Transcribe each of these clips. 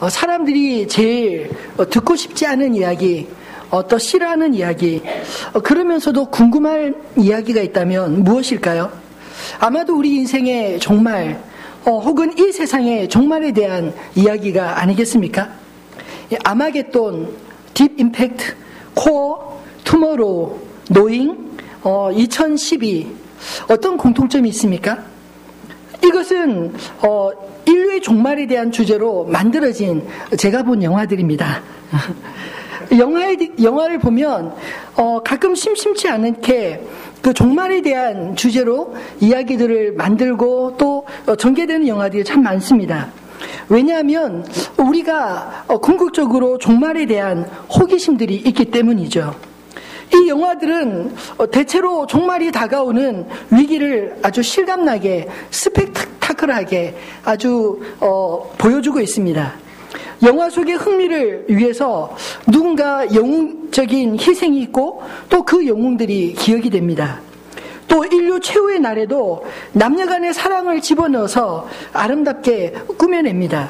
사람들이 제일 듣고 싶지 않은 이야기, 또 싫어하는 이야기, 그러면서도 궁금한 이야기가 있다면 무엇일까요? 아마도 우리 인생의 종말, 혹은 이 세상의 종말에 대한 이야기가 아니겠습니까? 아마겟돈, 딥 임팩트, 코어, 투모로우, 노잉, 2012 어떤 공통점이 있습니까? 이것은 인류의 종말에 대한 주제로 만들어진 제가 본 영화들입니다. 영화를 보면 가끔 심심치 않게 그 종말에 대한 주제로 이야기들을 만들고 또 전개되는 영화들이 참 많습니다. 왜냐하면 우리가 궁극적으로 종말에 대한 호기심들이 있기 때문이죠. 이 영화들은 대체로 종말이 다가오는 위기를 아주 실감나게 스펙타클하게 아주 보여주고 있습니다. 영화 속의 흥미를 위해서 누군가 영웅적인 희생이 있고 또 그 영웅들이 기억이 됩니다. 또 인류 최후의 날에도 남녀간의 사랑을 집어넣어서 아름답게 꾸며냅니다.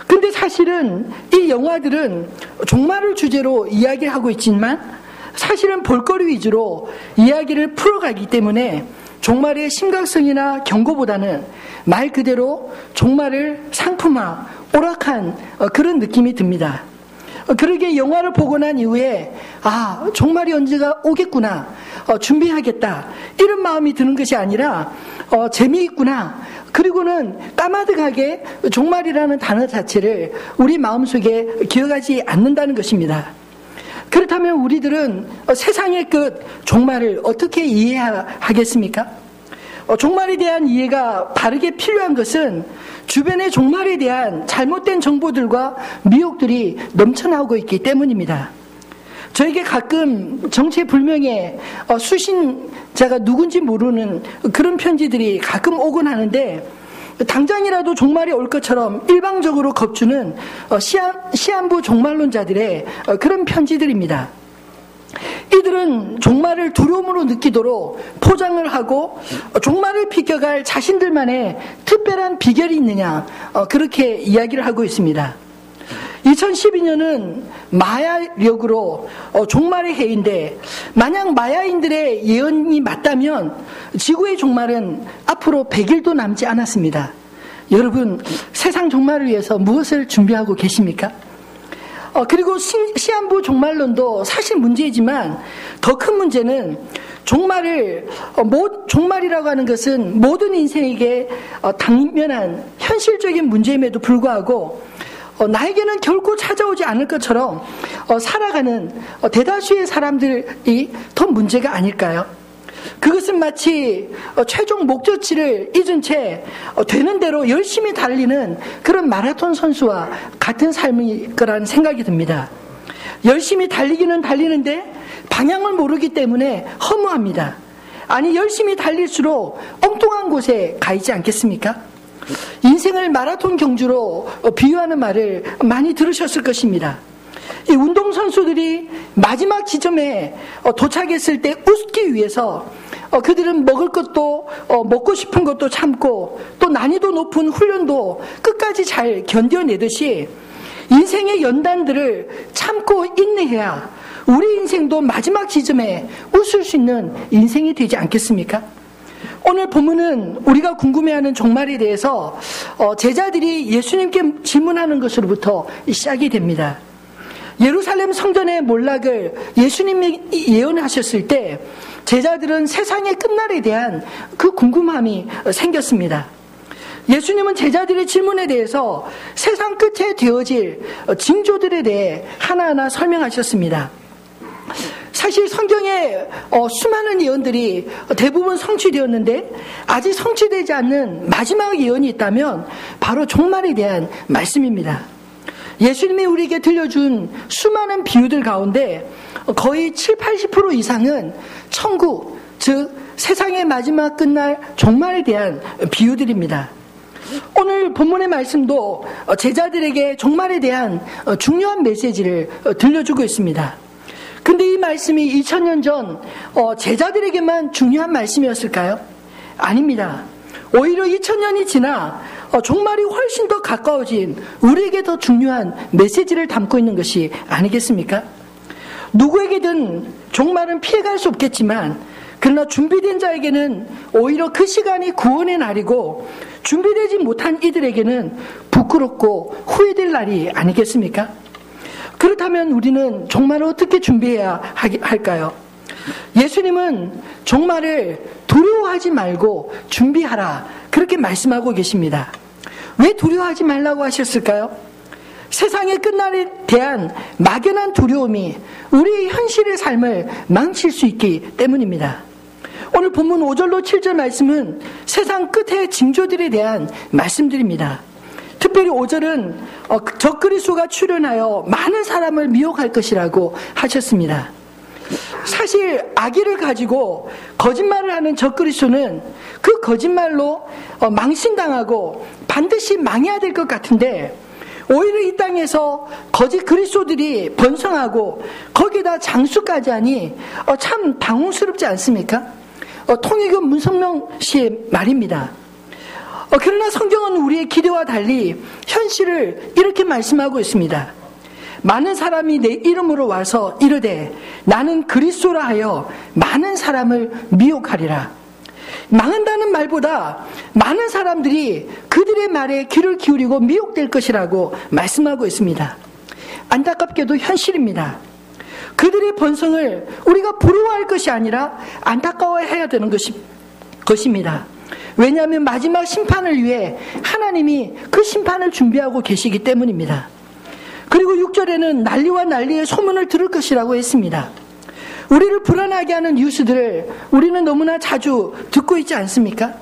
근데 사실은 이 영화들은 종말을 주제로 이야기하고 있지만 사실은 볼거리 위주로 이야기를 풀어가기 때문에 종말의 심각성이나 경고보다는 말 그대로 종말을 상품화, 오락한 그런 느낌이 듭니다. 그러게 영화를 보고 난 이후에 종말이 언제가 오겠구나, 준비하겠다 이런 마음이 드는 것이 아니라 재미있구나, 그리고는 까마득하게 종말이라는 단어 자체를 우리 마음속에 기억하지 않는다는 것입니다. 그렇다면 우리들은 세상의 끝, 종말을 어떻게 이해하겠습니까? 종말에 대한 이해가 바르게 필요한 것은 주변의 종말에 대한 잘못된 정보들과 미혹들이 넘쳐나오고 있기 때문입니다. 저에게 가끔 정체불명의 수신자가 누군지 모르는 그런 편지들이 가끔 오곤 하는데 당장이라도 종말이 올 것처럼 일방적으로 겁주는 시한부 종말론자들의 그런 편지들입니다. 이들은 종말을 두려움으로 느끼도록 포장을 하고 종말을 비껴갈 자신들만의 특별한 비결이 있느냐 그렇게 이야기를 하고 있습니다. 2012년은 마야력으로 종말의 해인데 만약 마야인들의 예언이 맞다면 지구의 종말은 앞으로 100일도 남지 않았습니다. 여러분, 세상 종말을 위해서 무엇을 준비하고 계십니까? 그리고 시한부 종말론도 사실 문제이지만 더 큰 문제는 종말이라고 하는 것은 모든 인생에게 당면한 현실적인 문제임에도 불구하고 나에게는 결코 찾아오지 않을 것처럼 살아가는 대다수의 사람들이 더 문제가 아닐까요? 그것은 마치 최종 목적지를 잊은 채 되는 대로 열심히 달리는 그런 마라톤 선수와 같은 삶일 거라는 생각이 듭니다. 열심히 달리기는 달리는데 방향을 모르기 때문에 허무합니다. 아니, 열심히 달릴수록 엉뚱한 곳에 가 있지 않겠습니까? 인생을 마라톤 경주로 비유하는 말을 많이 들으셨을 것입니다. 이 운동선수들이 마지막 지점에 도착했을 때 웃기 위해서 그들은 먹을 것도 먹고 싶은 것도 참고 또 난이도 높은 훈련도 끝까지 잘 견뎌내듯이 인생의 연단들을 참고 인내해야 우리 인생도 마지막 지점에 웃을 수 있는 인생이 되지 않겠습니까? 오늘 본문은 우리가 궁금해하는 종말에 대해서 제자들이 예수님께 질문하는 것으로부터 시작이 됩니다. 예루살렘 성전의 몰락을 예수님이 예언하셨을 때 제자들은 세상의 끝날에 대한 그 궁금함이 생겼습니다. 예수님은 제자들의 질문에 대해서 세상 끝에 되어질 징조들에 대해 하나하나 설명하셨습니다. 사실 성경에 수많은 예언들이 대부분 성취되었는데 아직 성취되지 않는 마지막 예언이 있다면 바로 종말에 대한 말씀입니다. 예수님이 우리에게 들려준 수많은 비유들 가운데 거의 70-80% 이상은 천국, 즉 세상의 마지막 끝날 종말에 대한 비유들입니다. 오늘 본문의 말씀도 제자들에게 종말에 대한 중요한 메시지를 들려주고 있습니다. 근데 이 말씀이 2000년 전 제자들에게만 중요한 말씀이었을까요? 아닙니다. 오히려 2000년이 지나 종말이 훨씬 더 가까워진 우리에게 더 중요한 메시지를 담고 있는 것이 아니겠습니까? 누구에게든 종말은 피해갈 수 없겠지만 그러나 준비된 자에게는 오히려 그 시간이 구원의 날이고 준비되지 못한 이들에게는 부끄럽고 후회될 날이 아니겠습니까? 그렇다면 우리는 종말을 어떻게 준비해야 할까요? 예수님은 종말을 두려워하지 말고 준비하라 그렇게 말씀하고 계십니다. 왜 두려워하지 말라고 하셨을까요? 세상의 끝날에 대한 막연한 두려움이 우리의 현실의 삶을 망칠 수 있기 때문입니다. 오늘 본문 5절로 7절 말씀은 세상 끝의 징조들에 대한 말씀들입니다. 특별히 5절은 적그리스도가 출현하여 많은 사람을 미혹할 것이라고 하셨습니다. 사실 악의를 가지고 거짓말을 하는 적그리스도는 그 거짓말로 망신당하고 반드시 망해야 될 것 같은데 오히려 이 땅에서 거짓 그리스도들이 번성하고 거기다 장수까지 하니 참 당황스럽지 않습니까? 통일교 문성명 씨의 말입니다. 그러나 성경은 우리의 기대와 달리 현실을 이렇게 말씀하고 있습니다. 많은 사람이 내 이름으로 와서 이르되 나는 그리스도라 하여 많은 사람을 미혹하리라. 망한다는 말보다 많은 사람들이 그들의 말에 귀를 기울이고 미혹될 것이라고 말씀하고 있습니다. 안타깝게도 현실입니다. 그들의 번성을 우리가 부러워할 것이 아니라 안타까워해야 되는 것입니다. 왜냐하면 마지막 심판을 위해 하나님이 그 심판을 준비하고 계시기 때문입니다. 그리고 6절에는 난리와 난리의 소문을 들을 것이라고 했습니다. 우리를 불안하게 하는 뉴스들을 우리는 너무나 자주 듣고 있지 않습니까?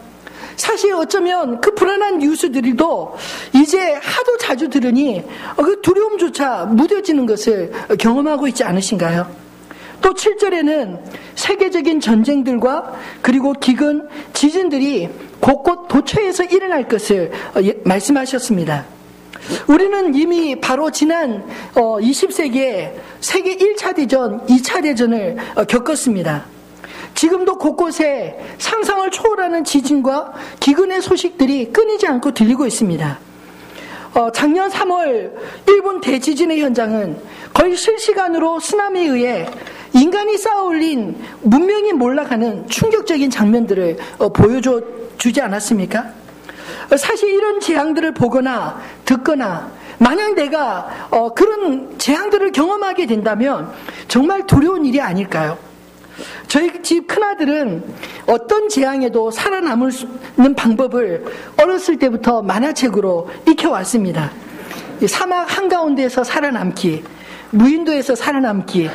사실 어쩌면 그 불안한 뉴스들도 이제 하도 자주 들으니 그 두려움조차 무뎌지는 것을 경험하고 있지 않으신가요? 또 7절에는 세계적인 전쟁들과 그리고 기근, 지진들이 곳곳 도처에서 일어날 것을 말씀하셨습니다. 우리는 이미 바로 지난 20세기에 세계 1차 대전, 2차 대전을 겪었습니다. 지금도 곳곳에 상상을 초월하는 지진과 기근의 소식들이 끊이지 않고 들리고 있습니다. 작년 3월 일본 대지진의 현장은 거의 실시간으로 쓰나미에 의해 인간이 쌓아올린 문명이 몰락하는 충격적인 장면들을 보여주지 않았습니까? 사실 이런 재앙들을 보거나 듣거나 만약 내가 그런 재앙들을 경험하게 된다면 정말 두려운 일이 아닐까요? 저희 집 큰아들은 어떤 재앙에도 살아남는 방법을 어렸을 때부터 만화책으로 익혀왔습니다. 사막 한가운데에서 살아남기, 무인도에서 살아남기,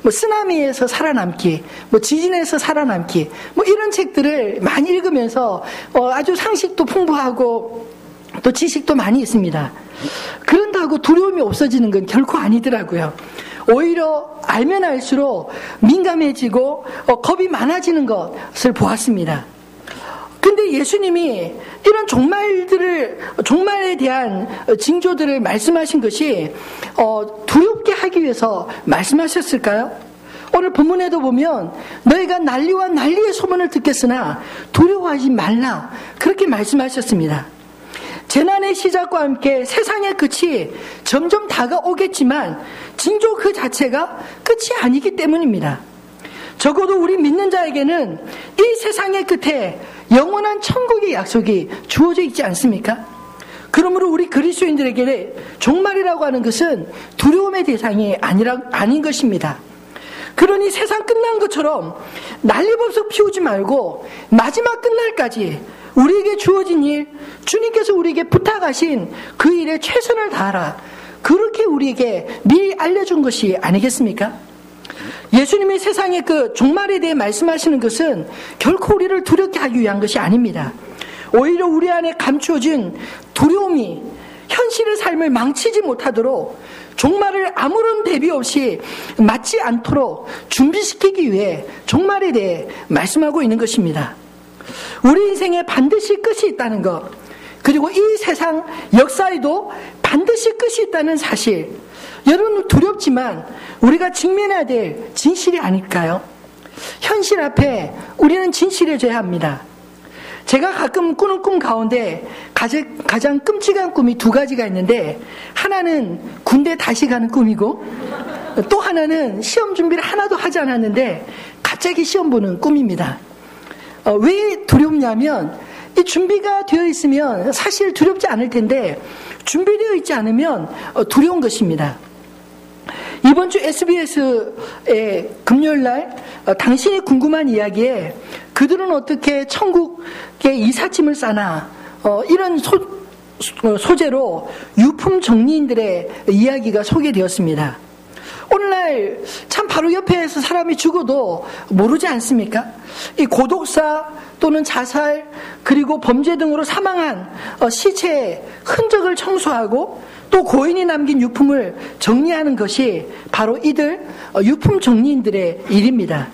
쓰나미에서 살아남기, 지진에서 살아남기, 이런 책들을 많이 읽으면서 아주 상식도 풍부하고 또 지식도 많이 있습니다. 그런다고 두려움이 없어지는 건 결코 아니더라고요. 오히려 알면 알수록 민감해지고 겁이 많아지는 것을 보았습니다. 근데 예수님이 이런 종말에 대한 징조들을 말씀하신 것이 두렵게 하기 위해서 말씀하셨을까요? 오늘 본문에도 보면 너희가 난리와 난리의 소문을 듣겠으나 두려워하지 말라 그렇게 말씀하셨습니다. 재난의 시작과 함께 세상의 끝이 점점 다가오겠지만 징조 그 자체가 끝이 아니기 때문입니다. 적어도 우리 믿는 자에게는 이 세상의 끝에 영원한 천국의 약속이 주어져 있지 않습니까? 그러므로 우리 그리스도인들에게 종말이라고 하는 것은 두려움의 대상이 아닌 것입니다. 그러니 세상 끝난 것처럼 난리법석 피우지 말고 마지막 끝날까지 우리에게 주어진 일, 주님께서 우리에게 부탁하신 그 일에 최선을 다하라. 그렇게 우리에게 미리 알려준 것이 아니겠습니까? 예수님이 세상의 그 종말에 대해 말씀하시는 것은 결코 우리를 두렵게 하기 위한 것이 아닙니다. 오히려 우리 안에 감추어진 두려움이 현실의 삶을 망치지 못하도록 종말을 아무런 대비 없이 맞지 않도록 준비시키기 위해 종말에 대해 말씀하고 있는 것입니다. 우리 인생에 반드시 끝이 있다는 것, 그리고 이 세상 역사에도 반드시 끝이 있다는 사실, 여러분 두렵지만 우리가 직면해야 될 진실이 아닐까요? 현실 앞에 우리는 진실해져야 합니다. 제가 가끔 꾸는 꿈 가운데 가장 끔찍한 꿈이 두 가지가 있는데, 하나는 군대 다시 가는 꿈이고 또 하나는 시험 준비를 하나도 하지 않았는데 갑자기 시험 보는 꿈입니다. 왜 두렵냐면, 이 준비가 되어 있으면 사실 두렵지 않을 텐데 준비되어 있지 않으면 두려운 것입니다. 이번 주 SBS의 금요일날 당신이 궁금한 이야기에 그들은 어떻게 천국에 이삿짐을 싸나, 이런 소재로 유품 정리인들의 이야기가 소개되었습니다. 오늘날 참 바로 옆에서 사람이 죽어도 모르지 않습니까? 이 고독사 또는 자살 그리고 범죄 등으로 사망한 시체의 흔적을 청소하고 또 고인이 남긴 유품을 정리하는 것이 바로 이들 유품 정리인들의 일입니다.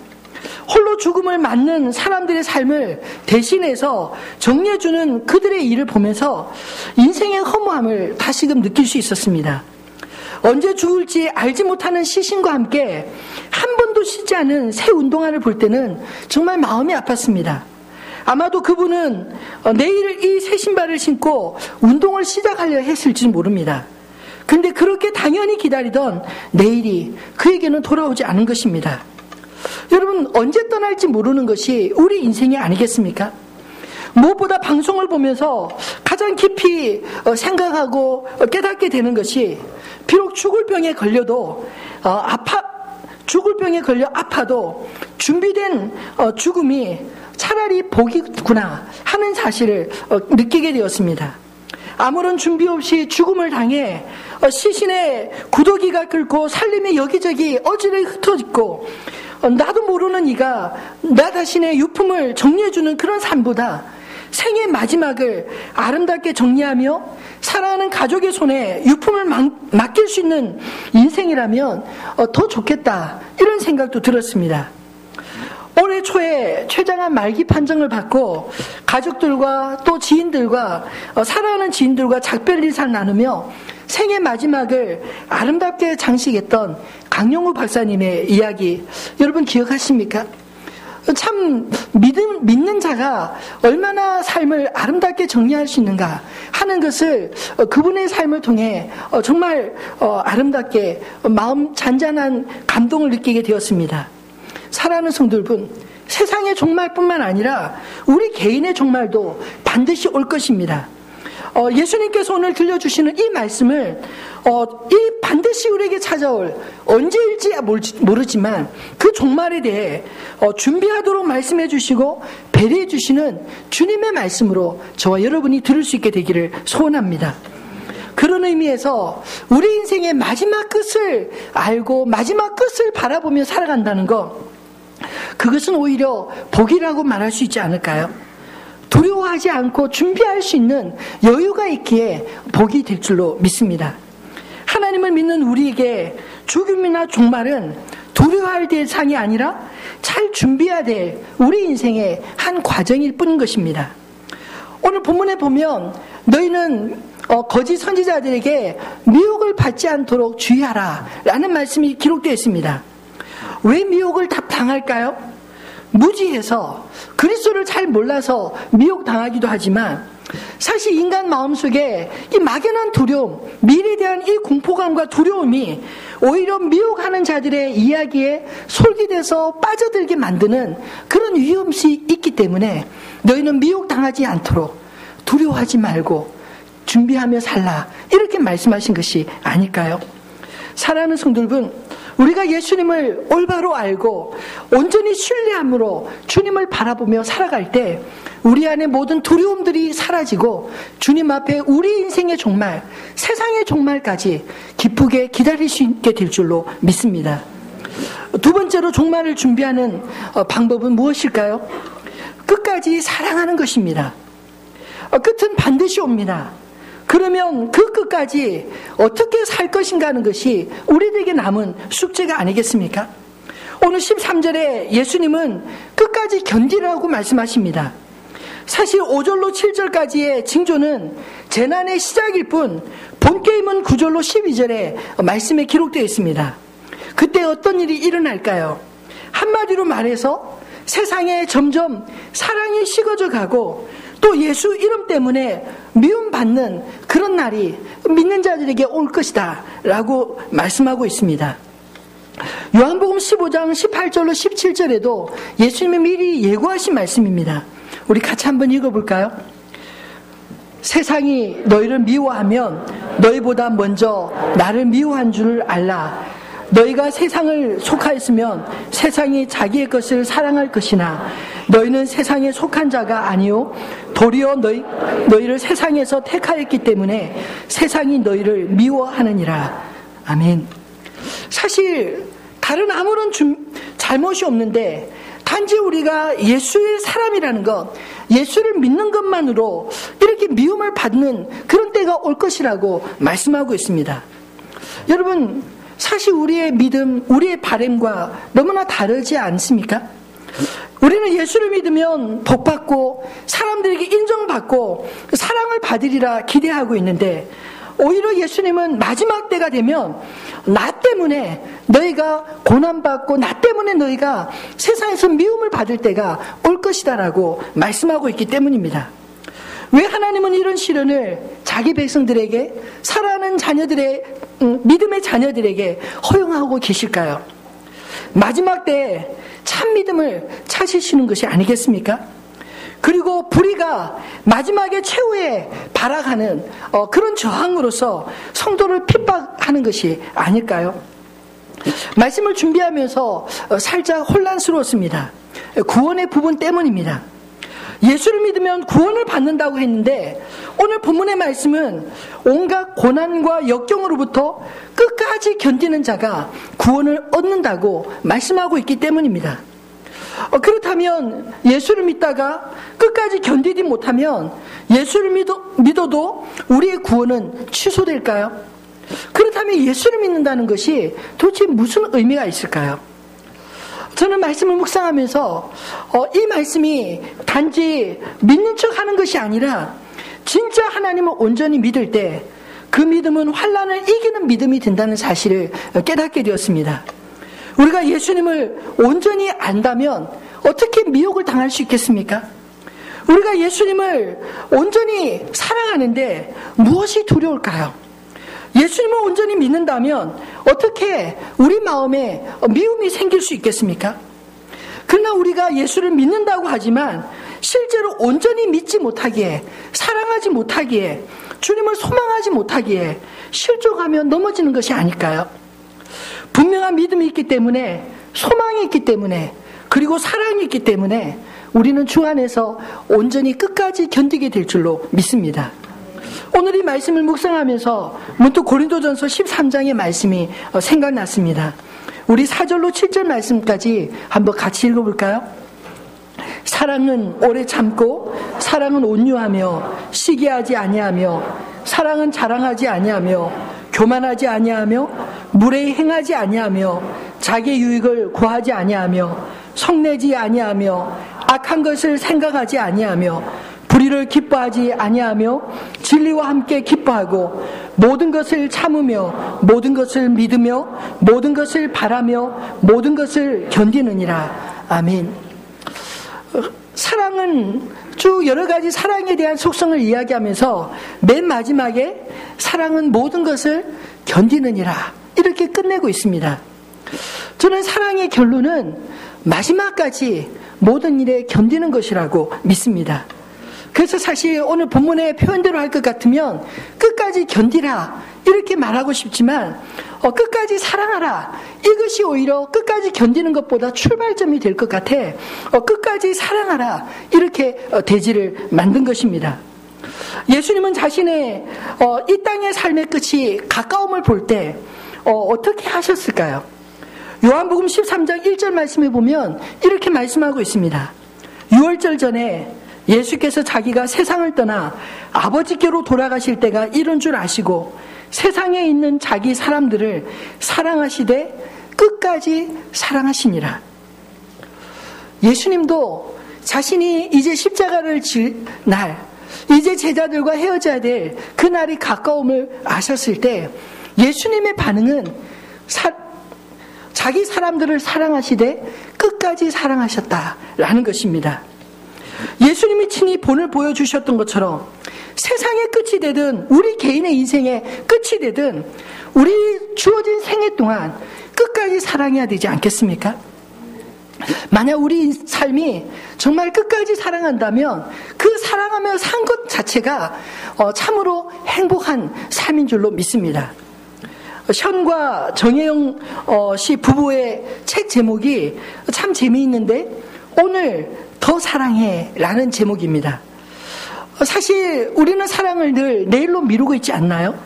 홀로 죽음을 맞는 사람들의 삶을 대신해서 정리해주는 그들의 일을 보면서 인생의 허무함을 다시금 느낄 수 있었습니다. 언제 죽을지 알지 못하는 시신과 함께 한 번도 쉬지 않은 새 운동화를 볼 때는 정말 마음이 아팠습니다. 아마도 그분은 내일 이 새 신발을 신고 운동을 시작하려 했을지 모릅니다. 그런데 그렇게 당연히 기다리던 내일이 그에게는 돌아오지 않은 것입니다. 여러분, 언제 떠날지 모르는 것이 우리 인생이 아니겠습니까? 무엇보다 방송을 보면서 가장 깊이 생각하고 깨닫게 되는 것이, 비록 죽을 병에 걸려도 죽을 병에 걸려 아파도 준비된 죽음이 차라리 복이구나 하는 사실을 느끼게 되었습니다. 아무런 준비 없이 죽음을 당해 시신의 구더기가 끓고 살림이 여기저기 어지러이 흩어졌고, 나도 모르는 이가 나 자신의 유품을 정리해주는 그런 삶보다 생의 마지막을 아름답게 정리하며 사랑하는 가족의 손에 유품을 맡길 수 있는 인생이라면 더 좋겠다, 이런 생각도 들었습니다. 올해 초에 최장한 말기 판정을 받고 가족들과 또 지인들과 사랑하는 지인들과 작별 인사를 나누며 생의 마지막을 아름답게 장식했던 강영우 박사님의 이야기, 여러분 기억하십니까? 참 믿는 자가 얼마나 삶을 아름답게 정리할 수 있는가 하는 것을 그분의 삶을 통해 정말 아름답게 마음 잔잔한 감동을 느끼게 되었습니다. 사랑하는 성도 여러분, 세상의 종말뿐만 아니라 우리 개인의 종말도 반드시 올 것입니다. 예수님께서 오늘 들려주시는 이 말씀을 이 반드시 우리에게 찾아올, 언제일지 모르지만 그 종말에 대해 준비하도록 말씀해 주시고 배려해 주시는 주님의 말씀으로 저와 여러분이 들을 수 있게 되기를 소원합니다. 그런 의미에서 우리 인생의 마지막 끝을 알고 마지막 끝을 바라보며 살아간다는 것, 그것은 오히려 복이라고 말할 수 있지 않을까요? 두려워하지 않고 준비할 수 있는 여유가 있기에 복이 될 줄로 믿습니다. 하나님을 믿는 우리에게 죽음이나 종말은 두려워할 대상이 아니라 잘 준비해야 될 우리 인생의 한 과정일 뿐인 것입니다. 오늘 본문에 보면 너희는 거짓 선지자들에게 미혹을 받지 않도록 주의하라 라는 말씀이 기록되어 있습니다. 왜 미혹을 당할까요? 무지해서, 그리스도를 잘 몰라서 미혹당하기도 하지만, 사실 인간 마음속에 이 막연한 두려움, 미래에 대한 이 공포감과 두려움이 오히려 미혹하는 자들의 이야기에 솔깃해서 빠져들게 만드는 그런 위험이 있기 때문에 너희는 미혹당하지 않도록 두려워하지 말고 준비하며 살라, 이렇게 말씀하신 것이 아닐까요? 사랑하는 성도 여러분, 우리가 예수님을 올바로 알고 온전히 신뢰함으로 주님을 바라보며 살아갈 때 우리 안에 모든 두려움들이 사라지고 주님 앞에 우리 인생의 종말, 세상의 종말까지 기쁘게 기다릴 수 있게 될 줄로 믿습니다. 두 번째로 종말을 준비하는 방법은 무엇일까요? 끝까지 사랑하는 것입니다. 끝은 반드시 옵니다. 그러면 그 끝까지 어떻게 살 것인가 하는 것이 우리에게 남은 숙제가 아니겠습니까? 오늘 13절에 예수님은 끝까지 견디라고 말씀하십니다. 사실 5절로 7절까지의 징조는 재난의 시작일 뿐 본게임은 9절로 12절에 말씀에 기록되어 있습니다. 그때 어떤 일이 일어날까요? 한마디로 말해서 세상에 점점 사랑이 식어져 가고 또 예수 이름 때문에 미움받는 그런 날이 믿는 자들에게 올 것이다 라고 말씀하고 있습니다. 요한복음 15장 18절로 17절에도 예수님이 미리 예고하신 말씀입니다. 우리 같이 한번 읽어볼까요? 세상이 너희를 미워하면 너희보다 먼저 나를 미워한 줄 알라. 너희가 세상을 속하였으면 세상이 자기의 것을 사랑할 것이나 너희는 세상에 속한 자가 아니요 도리어 너희를 세상에서 택하였기 때문에 세상이 너희를 미워하느니라. 아멘. 사실 다른 아무런 잘못이 없는데 단지 우리가 예수의 사람이라는 것, 예수를 믿는 것만으로 이렇게 미움을 받는 그런 때가 올 것이라고 말씀하고 있습니다. 여러분, 사실 우리의 믿음, 우리의 바람과 너무나 다르지 않습니까? 우리는 예수를 믿으면 복받고 사람들에게 인정받고 사랑을 받으리라 기대하고 있는데, 오히려 예수님은 마지막 때가 되면 나 때문에 너희가 고난받고 나 때문에 너희가 세상에서 미움을 받을 때가 올 것이다 라고 말씀하고 있기 때문입니다. 왜 하나님은 이런 시련을 자기 백성들에게, 사랑하는 자녀들의 믿음의 자녀들에게 허용하고 계실까요? 마지막 때에 참 믿음을 찾으시는 것이 아니겠습니까? 그리고 불의가 마지막에 최후에 발악하는 그런 저항으로서 성도를 핍박하는 것이 아닐까요? 말씀을 준비하면서 살짝 혼란스러웠습니다. 구원의 부분 때문입니다. 예수를 믿으면 구원을 받는다고 했는데 오늘 본문의 말씀은 온갖 고난과 역경으로부터 끝까지 견디는 자가 구원을 얻는다고 말씀하고 있기 때문입니다. 그렇다면 예수를 믿다가 끝까지 견디지 못하면 예수를 믿어도 우리의 구원은 취소될까요? 그렇다면 예수를 믿는다는 것이 도대체 무슨 의미가 있을까요? 저는 말씀을 묵상하면서 이 말씀이 단지 믿는 척 하는 것이 아니라 진짜 하나님을 온전히 믿을 때 그 믿음은 환난을 이기는 믿음이 된다는 사실을 깨닫게 되었습니다. 우리가 예수님을 온전히 안다면 어떻게 미혹을 당할 수 있겠습니까? 우리가 예수님을 온전히 사랑하는데 무엇이 두려울까요? 예수님을 온전히 믿는다면 어떻게 우리 마음에 미움이 생길 수 있겠습니까? 그러나 우리가 예수를 믿는다고 하지만 실제로 온전히 믿지 못하기에, 사랑하지 못하기에, 주님을 소망하지 못하기에 실족하며 넘어지는 것이 아닐까요? 분명한 믿음이 있기 때문에, 소망이 있기 때문에, 그리고 사랑이 있기 때문에 우리는 주 안에서 온전히 끝까지 견디게 될 줄로 믿습니다. 오늘 이 말씀을 묵상하면서 문득 고린도전서 13장의 말씀이 생각났습니다. 우리 4절로 7절 말씀까지 한번 같이 읽어볼까요? 사랑은 오래 참고, 사랑은 온유하며 시기하지 아니하며, 사랑은 자랑하지 아니하며, 교만하지 아니하며, 무례히 행하지 아니하며, 자기의 유익을 구하지 아니하며, 성내지 아니하며, 악한 것을 생각하지 아니하며, 불의를 기뻐하지 아니하며, 진리와 함께 기뻐하고, 모든 것을 참으며, 모든 것을 믿으며, 모든 것을 바라며, 모든 것을 견디느니라. 아멘. 사랑은 쭉 여러 가지 사랑에 대한 속성을 이야기하면서 맨 마지막에 사랑은 모든 것을 견디느니라 이렇게 끝내고 있습니다. 저는 사랑의 결론은 마지막까지 모든 일에 견디는 것이라고 믿습니다. 그래서 사실 오늘 본문의 표현대로 할 것 같으면 끝까지 견디라 이렇게 말하고 싶지만 끝까지 사랑하라 이것이 오히려 끝까지 견디는 것보다 출발점이 될 것 같아 끝까지 사랑하라 이렇게 대지를 만든 것입니다. 예수님은 자신의 이 땅의 삶의 끝이 가까움을 볼 때 어떻게 하셨을까요? 요한복음 13장 1절 말씀에 보면 이렇게 말씀하고 있습니다. 유월절 전에 예수께서 자기가 세상을 떠나 아버지께로 돌아가실 때가 이른 줄 아시고 세상에 있는 자기 사람들을 사랑하시되 끝까지 사랑하시니라. 예수님도 자신이 이제 십자가를 질 날, 이제 제자들과 헤어져야 될 그 날이 가까움을 아셨을 때 예수님의 반응은 자기 사람들을 사랑하시되 끝까지 사랑하셨다라는 것입니다. 예수님이 친히 본을 보여주셨던 것처럼 세상의 끝이 되든 우리 개인의 인생의 끝이 되든 우리 주어진 생애 동안 끝까지 사랑해야 되지 않겠습니까? 만약 우리 삶이 정말 끝까지 사랑한다면 그 사랑하며 산 것 자체가 참으로 행복한 삶인 줄로 믿습니다. 현과 정혜영 씨 부부의 책 제목이 참 재미있는데 오늘 더 사랑해 라는 제목입니다. 사실 우리는 사랑을 늘 내일로 미루고 있지 않나요?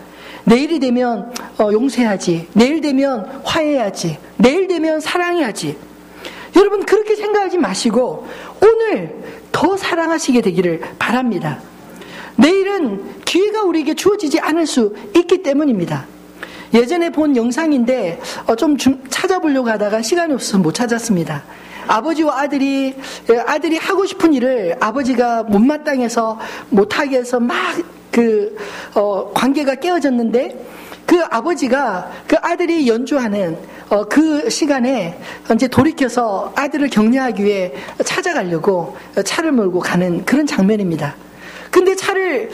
내일이 되면 용서해야지, 내일 되면 화해해야지, 내일 되면 사랑해야지. 여러분 그렇게 생각하지 마시고 오늘 더 사랑하시게 되기를 바랍니다. 내일은 기회가 우리에게 주어지지 않을 수 있기 때문입니다. 예전에 본 영상인데 좀 찾아보려고 하다가 시간이 없어서 못 찾았습니다. 아버지와 아들이 하고 싶은 일을 아버지가 못마땅해서 못하게 해서 막 관계가 깨어졌는데 그 아버지가 그 아들이 연주하는 그 시간에 이제 돌이켜서 아들을 격려하기 위해 찾아가려고 차를 몰고 가는 그런 장면입니다. 근데 차를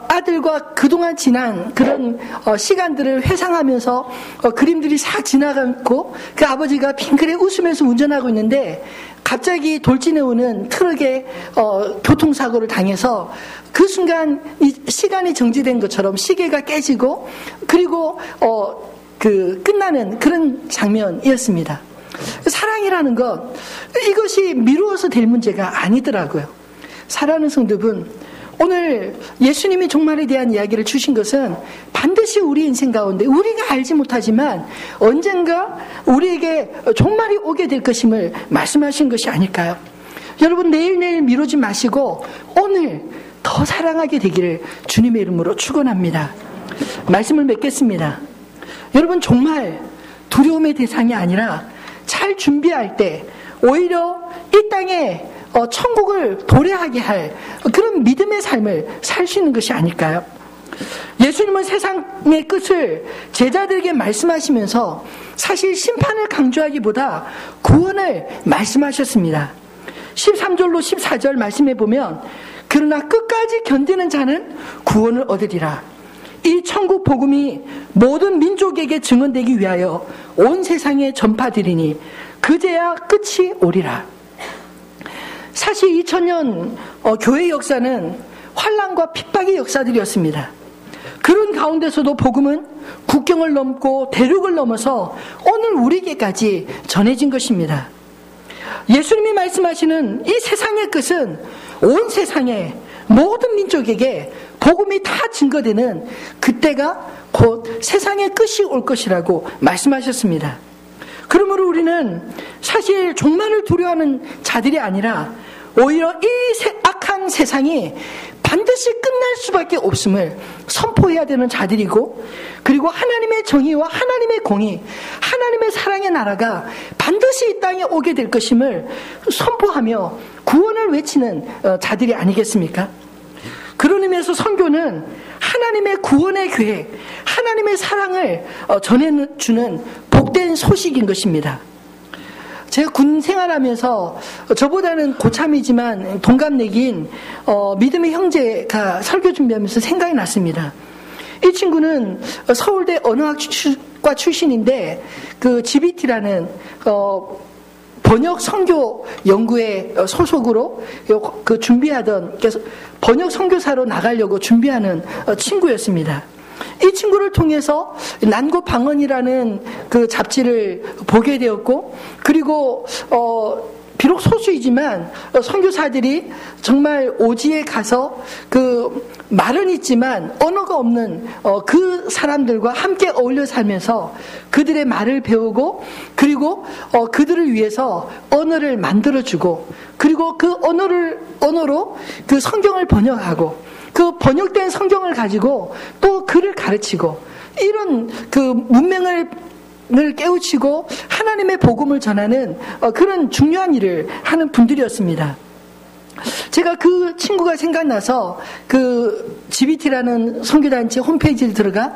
아들과 그동안 지난 그런 시간들을 회상하면서 그림들이 싹 지나가고 그 아버지가 핑크에 웃으면서 운전하고 있는데 갑자기 돌진해 오는 트럭에 교통사고를 당해서 그 순간 이 시간이 정지된 것처럼 시계가 깨지고 그리고 끝나는 그런 장면이었습니다. 사랑이라는 것 이것이 미루어서 될 문제가 아니더라고요. 사랑하는 성도분, 오늘 예수님이 종말에 대한 이야기를 주신 것은 반드시 우리 인생 가운데 우리가 알지 못하지만 언젠가 우리에게 종말이 오게 될 것임을 말씀하신 것이 아닐까요? 여러분 내일 미루지 마시고 오늘 더 사랑하게 되기를 주님의 이름으로 축원합니다. 말씀을 맺겠습니다. 여러분 정말 두려움의 대상이 아니라 잘 준비할 때 오히려 이 땅에 천국을 도래하게 할 그런 믿음의 삶을 살 수 있는 것이 아닐까요? 예수님은 세상의 끝을 제자들에게 말씀하시면서 사실 심판을 강조하기보다 구원을 말씀하셨습니다. 13절로 14절 말씀해 보면 그러나 끝까지 견디는 자는 구원을 얻으리라. 이 천국 복음이 모든 민족에게 증언되기 위하여 온 세상에 전파되리니 그제야 끝이 오리라. 사실 2000년 교회 역사는 환난과 핍박의 역사들이었습니다. 그런 가운데서도 복음은 국경을 넘고 대륙을 넘어서 오늘 우리에게까지 전해진 것입니다. 예수님이 말씀하시는 이 세상의 끝은 온 세상의 모든 민족에게 복음이 다 증거되는 그때가 곧 세상의 끝이 올 것이라고 말씀하셨습니다. 그러므로 우리는 사실 종말을 두려워하는 자들이 아니라 오히려 이 악한 세상이 반드시 끝날 수밖에 없음을 선포해야 되는 자들이고 그리고 하나님의 정의와 하나님의 공의, 하나님의 사랑의 나라가 반드시 이 땅에 오게 될 것임을 선포하며 구원을 외치는 자들이 아니겠습니까? 그런 의미에서 선교는 하나님의 구원의 계획, 하나님의 사랑을 전해주는 복된 소식인 것입니다. 제가 군 생활하면서 저보다는 고참이지만 동갑내기인 믿음의 형제가 설교 준비하면서 생각이 났습니다. 이 친구는 서울대 언어학과 출신인데 그 GBT라는 번역 선교 연구회 소속으로 그 준비하던 번역 선교사로 나가려고 준비하는 친구였습니다. 이 친구를 통해서 난고 방언이라는 그 잡지를 보게 되었고 그리고 비록 소수이지만 선교사들이 정말 오지에 가서 그 말은 있지만 언어가 없는 그 사람들과 함께 어울려 살면서 그들의 말을 배우고 그리고 그들을 위해서 언어를 만들어주고 그리고 그 언어로 그 성경을 번역하고 그 번역된 성경을 가지고 또 글을 가르치고 이런 그 문명을 깨우치고 하나님의 복음을 전하는 그런 중요한 일을 하는 분들이었습니다. 제가 그 친구가 생각나서 그 GBT라는 선교단체 홈페이지에 들어가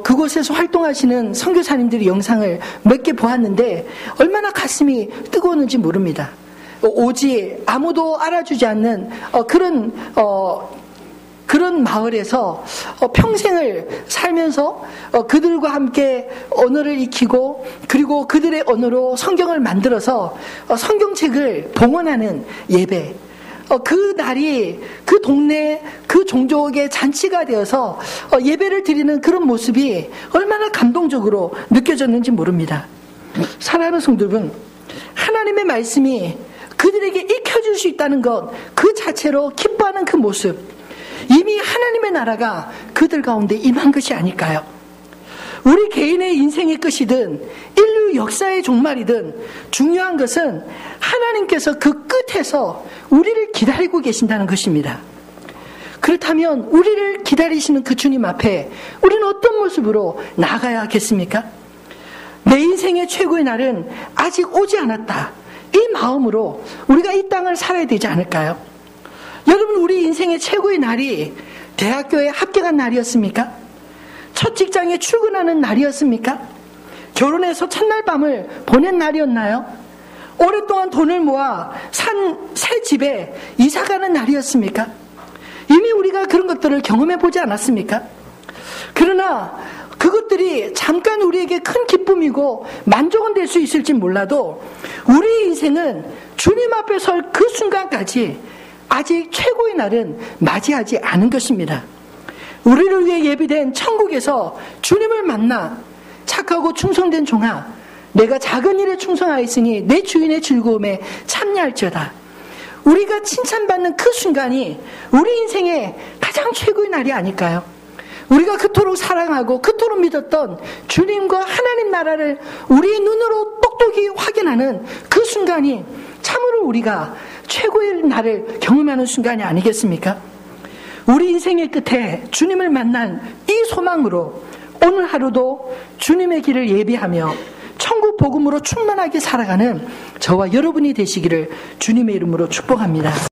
그곳에서 활동하시는 선교사님들의 영상을 몇 개 보았는데 얼마나 가슴이 뜨거웠는지 모릅니다. 오지 아무도 알아주지 않는 그런 마을에서 평생을 살면서 그들과 함께 언어를 익히고 그리고 그들의 언어로 성경을 만들어서 성경책을 봉헌하는 예배, 그 날이 그 동네 그 종족의 잔치가 되어서 예배를 드리는 그런 모습이 얼마나 감동적으로 느껴졌는지 모릅니다. 사랑하는 성도 여러분, 하나님의 말씀이 그들에게 익혀질 수 있다는 것 그 자체로 기뻐하는 그 모습, 이미 하나님의 나라가 그들 가운데 임한 것이 아닐까요? 우리 개인의 인생의 끝이든 인류 역사의 종말이든 중요한 것은 하나님께서 그 끝에서 우리를 기다리고 계신다는 것입니다. 그렇다면 우리를 기다리시는 그 주님 앞에 우리는 어떤 모습으로 나아가야겠습니까? 내 인생의 최고의 날은 아직 오지 않았다, 이 마음으로 우리가 이 땅을 살아야 되지 않을까요? 여러분, 우리 인생의 최고의 날이 대학교에 합격한 날이었습니까? 첫 직장에 출근하는 날이었습니까? 결혼해서 첫날 밤을 보낸 날이었나요? 오랫동안 돈을 모아 산 새 집에 이사가는 날이었습니까? 이미 우리가 그런 것들을 경험해 보지 않았습니까? 그러나 그것들이 잠깐 우리에게 큰 기쁨이고 만족은 될 수 있을지 몰라도 우리 인생은 주님 앞에 설 그 순간까지 아직 최고의 날은 맞이하지 않은 것입니다. 우리를 위해 예비된 천국에서 주님을 만나 착하고 충성된 종아, 내가 작은 일에 충성하였으니 내 주인의 즐거움에 참여할지어다. 우리가 칭찬받는 그 순간이 우리 인생의 가장 최고의 날이 아닐까요? 우리가 그토록 사랑하고 그토록 믿었던 주님과 하나님 나라를 우리의 눈으로 똑똑히 확인하는 그 순간이 참으로 우리가 최고의 날을 경험하는 순간이 아니겠습니까? 우리 인생의 끝에 주님을 만난 이 소망으로 오늘 하루도 주님의 길을 예비하며 천국 복음으로 충만하게 살아가는 저와 여러분이 되시기를 주님의 이름으로 축복합니다.